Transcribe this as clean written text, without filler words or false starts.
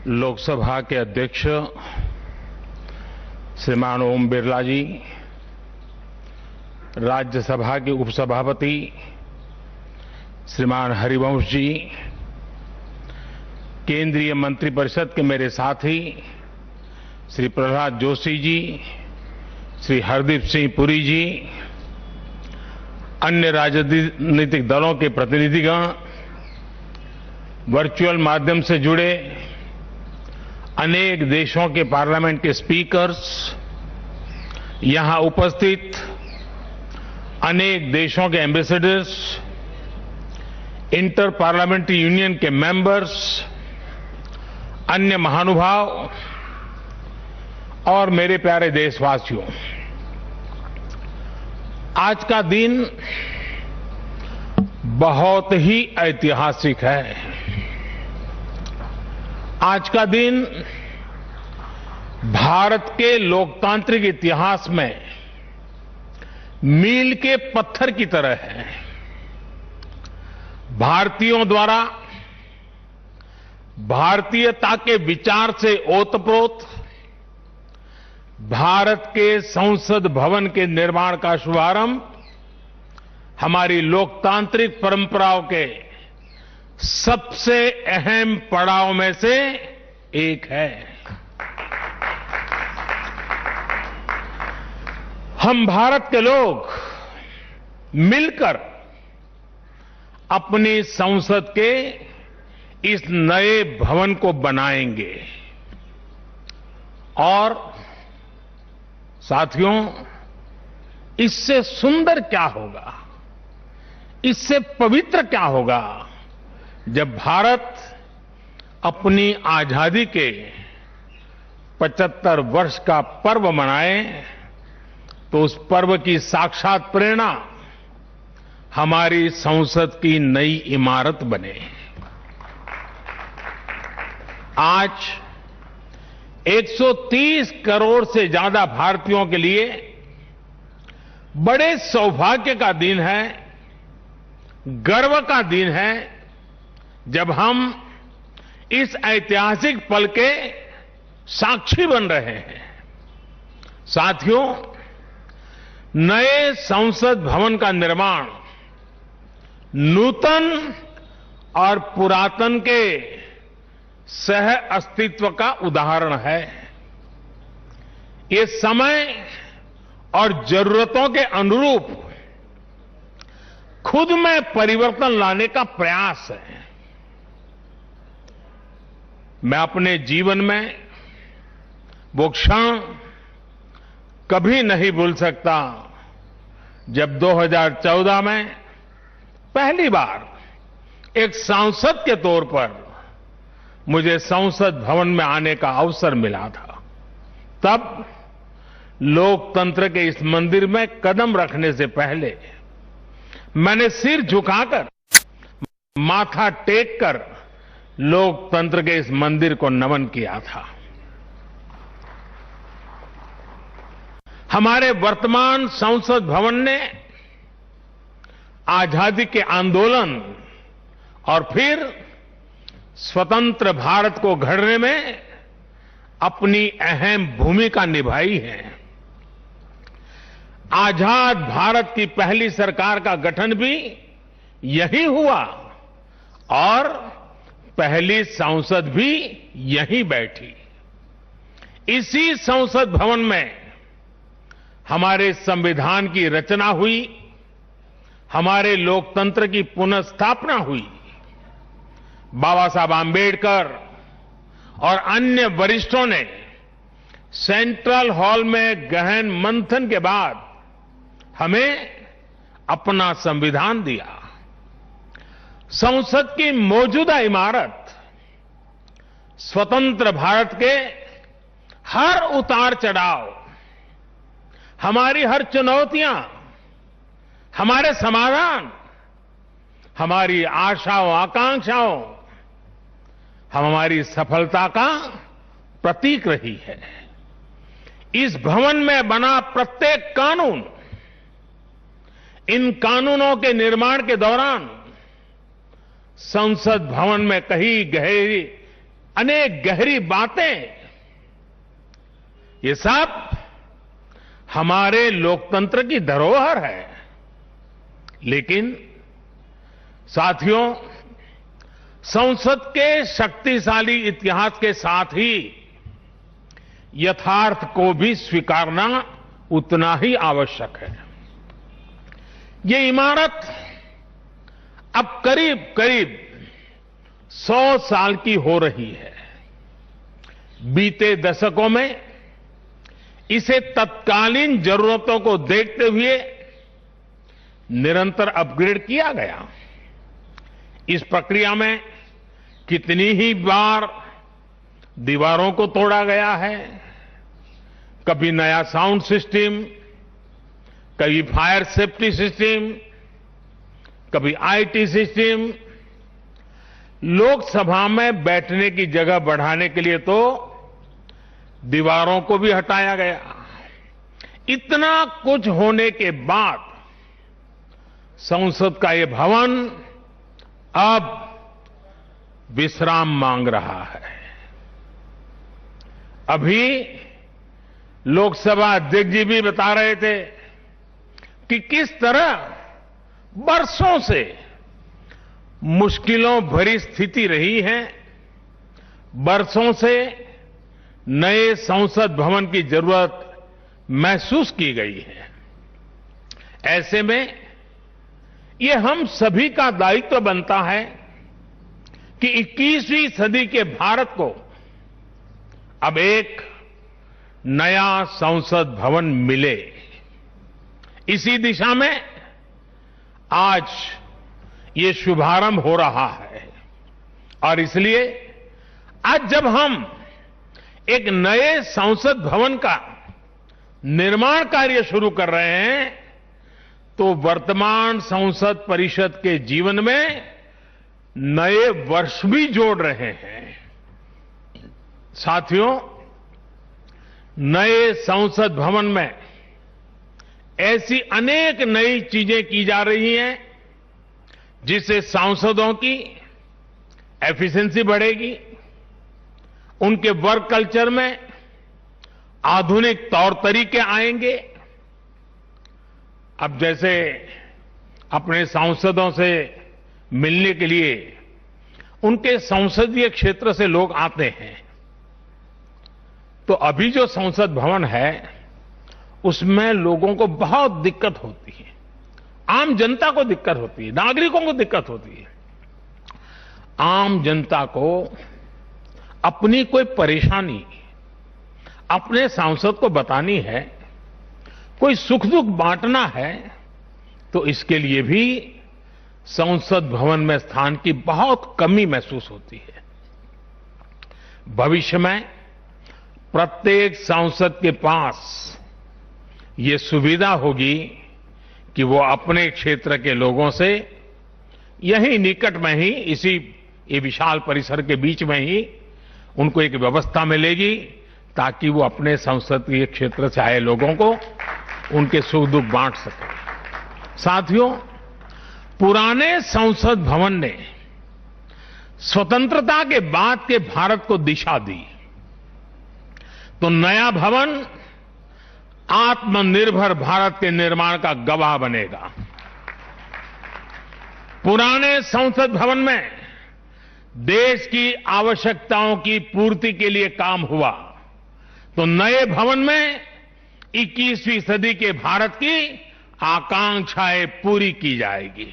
लोकसभा के अध्यक्ष श्रीमान ओम बिरला जी, राज्यसभा के उपसभापति श्रीमान हरिवंश जी, केंद्रीय मंत्रिपरिषद के मेरे साथी श्री प्रहलाद जोशी जी, श्री हरदीप सिंह पुरी जी, अन्य राजनीतिक दलों के प्रतिनिधिगण, वर्चुअल माध्यम से जुड़े अनेक देशों के पार्लियामेंट के स्पीकर्स, यहां उपस्थित अनेक देशों के एम्बेसडर्स, इंटर पार्लियामेंट्री यूनियन के मेंबर्स, अन्य महानुभाव और मेरे प्यारे देशवासियों, आज का दिन बहुत ही ऐतिहासिक है। आज का दिन भारत के लोकतांत्रिक इतिहास में मील के पत्थर की तरह है। भारतीयों द्वारा भारतीयता के विचार से ओतप्रोत भारत के संसद भवन के निर्माण का शुभारंभ हमारी लोकतांत्रिक परंपराओं के सबसे अहम पड़ाव में से एक है। हम भारत के लोग मिलकर अपनी संसद के इस नए भवन को बनाएंगे और साथियों, इससे सुंदर क्या होगा, इससे पवित्र क्या होगा जब भारत अपनी आजादी के 75 वर्ष का पर्व मनाए तो उस पर्व की साक्षात प्रेरणा हमारी संसद की नई इमारत बने। आज 130 करोड़ से ज्यादा भारतीयों के लिए बड़े सौभाग्य का दिन है, गर्व का दिन है, जब हम इस ऐतिहासिक पल के साक्षी बन रहे हैं। साथियों, नए संसद भवन का निर्माण नूतन और पुरातन के सह अस्तित्व का उदाहरण है। ये समय और जरूरतों के अनुरूप खुद में परिवर्तन लाने का प्रयास है। मैं अपने जीवन में वो क्षण कभी नहीं भूल सकता जब 2014 में पहली बार एक सांसद के तौर पर मुझे संसद भवन में आने का अवसर मिला था। तब लोकतंत्र के इस मंदिर में कदम रखने से पहले मैंने सिर झुकाकर, माथा टेककर लोकतंत्र के इस मंदिर को नमन किया था। हमारे वर्तमान संसद भवन ने आजादी के आंदोलन और फिर स्वतंत्र भारत को गढ़ने में अपनी अहम भूमिका निभाई है। आजाद भारत की पहली सरकार का गठन भी यही हुआ और पहली संसद भी यहीं बैठी। इसी संसद भवन में हमारे संविधान की रचना हुई, हमारे लोकतंत्र की पुनर्स्थापना हुई। बाबा साहब आंबेडकर और अन्य वरिष्ठों ने सेंट्रल हॉल में गहन मंथन के बाद हमें अपना संविधान दिया। संसद की मौजूदा इमारत स्वतंत्र भारत के हर उतार चढ़ाव, हमारी हर चुनौतियां, हमारे समाधान, हमारी आशाओं आकांक्षाओं, हमारी सफलता का प्रतीक रही है। इस भवन में बना प्रत्येक कानून, इन कानूनों के निर्माण के दौरान संसद भवन में कहीं गहरी अनेक गहरी बातें, ये सब हमारे लोकतंत्र की धरोहर है। लेकिन साथियों, संसद के शक्तिशाली इतिहास के साथ ही यथार्थ को भी स्वीकारना उतना ही आवश्यक है। ये इमारत अब करीब करीब 100 साल की हो रही है। बीते दशकों में इसे तत्कालीन जरूरतों को देखते हुए निरंतर अपग्रेड किया गया। इस प्रक्रिया में कितनी ही बार दीवारों को तोड़ा गया है, कभी नया साउंड सिस्टम, कभी फायर सेफ्टी सिस्टम, कभी आईटी सिस्टम। लोकसभा में बैठने की जगह बढ़ाने के लिए तो दीवारों को भी हटाया गया। इतना कुछ होने के बाद संसद का ये भवन अब विश्राम मांग रहा है। अभी लोकसभा अध्यक्ष जी भी बता रहे थे कि किस तरह बरसों से मुश्किलों भरी स्थिति रही है। बरसों से नए संसद भवन की जरूरत महसूस की गई है। ऐसे में ये हम सभी का दायित्व बनता है कि 21वीं सदी के भारत को अब एक नया संसद भवन मिले। इसी दिशा में आज ये शुभारंभ हो रहा है और इसलिए आज जब हम एक नए संसद भवन का निर्माण कार्य शुरू कर रहे हैं तो वर्तमान संसद परिषद के जीवन में नए वर्ष भी जोड़ रहे हैं। साथियों, नए संसद भवन में ऐसी अनेक नई चीजें की जा रही हैं जिससे सांसदों की एफिशिएंसी बढ़ेगी, उनके वर्क कल्चर में आधुनिक तौर तरीके आएंगे। अब जैसे अपने सांसदों से मिलने के लिए उनके संसदीय क्षेत्र से लोग आते हैं, तो अभी जो संसद भवन है उसमें लोगों को बहुत दिक्कत होती है। आम जनता को दिक्कत होती है, नागरिकों को दिक्कत होती है। आम जनता को अपनी कोई परेशानी अपने सांसद को बतानी है, कोई सुख दुख बांटना है, तो इसके लिए भी संसद भवन में स्थान की बहुत कमी महसूस होती है। भविष्य में प्रत्येक सांसद के पास ये सुविधा होगी कि वो अपने क्षेत्र के लोगों से यहीं निकट में ही, इसी ये विशाल परिसर के बीच में ही उनको एक व्यवस्था मिलेगी ताकि वो अपने संसदीय क्षेत्र से आए लोगों को उनके सुख दुख बांट सके। साथियों, पुराने संसद भवन ने स्वतंत्रता के बाद के भारत को दिशा दी, तो नया भवन आत्मनिर्भर भारत के निर्माण का गवाह बनेगा। पुराने संसद भवन में देश की आवश्यकताओं की पूर्ति के लिए काम हुआ, तो नए भवन में 21वीं सदी के भारत की आकांक्षाएं पूरी की जाएगी।